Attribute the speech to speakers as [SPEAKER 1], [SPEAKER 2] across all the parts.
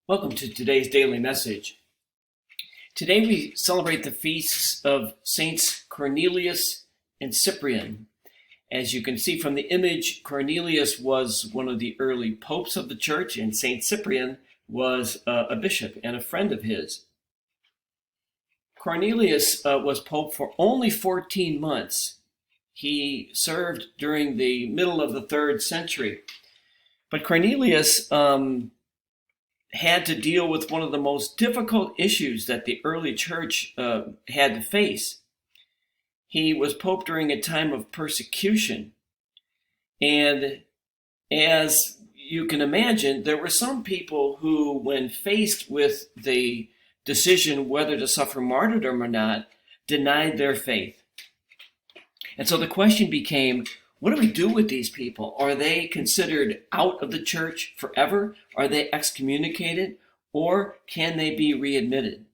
[SPEAKER 1] Welcome to today's daily message. Today we celebrate the feasts of Saints Cornelius and Cyprian. As you can see from the image, Cornelius was one of the early popes of the church, and Saint Cyprian was a bishop and a friend of his. Cornelius was pope for only 14 months. He served during the middle of the 3rd century. But Cornelius had to deal with one of the most difficult issues that the early church had to face. He was pope during a time of persecution. And as you can imagine, there were some people who, when faced with the decision whether to suffer martyrdom or not, denied their faith. And so the question became, what do we do with these people? Are they considered out of the church forever? Are they excommunicated? Or can they be readmitted?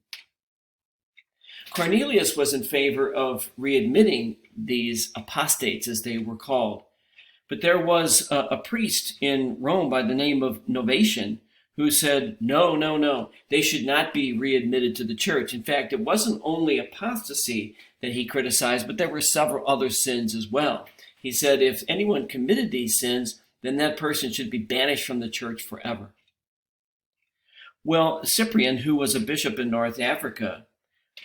[SPEAKER 1] Cornelius was in favor of readmitting these apostates, as they were called. But there was a priest in Rome by the name of Novatian who said, no, they should not be readmitted to the church. In fact, it wasn't only apostasy that he criticized, but there were several other sins as well. He said if anyone committed these sins, then that person should be banished from the church forever. Well, Cyprian, who was a bishop in North Africa,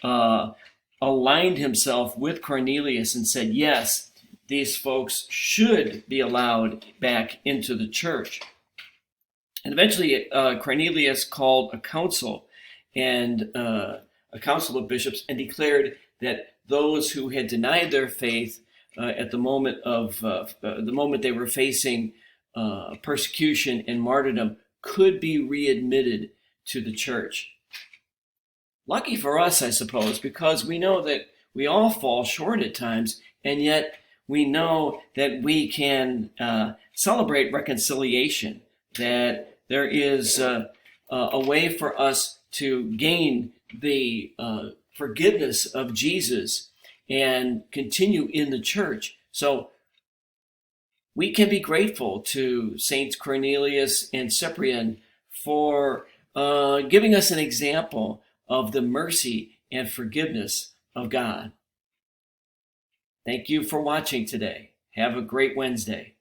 [SPEAKER 1] aligned himself with Cornelius and said, yes, these folks should be allowed back into the church. And eventually Cornelius called a council of bishops and declared that those who had denied their faith at the moment they were facing persecution and martyrdom could be readmitted to the church. Lucky for us, I suppose, because we know that we all fall short at times, and yet we know that we can celebrate reconciliation, that there is a way for us to gain the forgiveness of Jesus and continue in the church. So we can be grateful to Saints Cornelius and Cyprian for giving us an example of the mercy and forgiveness of God. Thank you for watching today. Have a great Wednesday.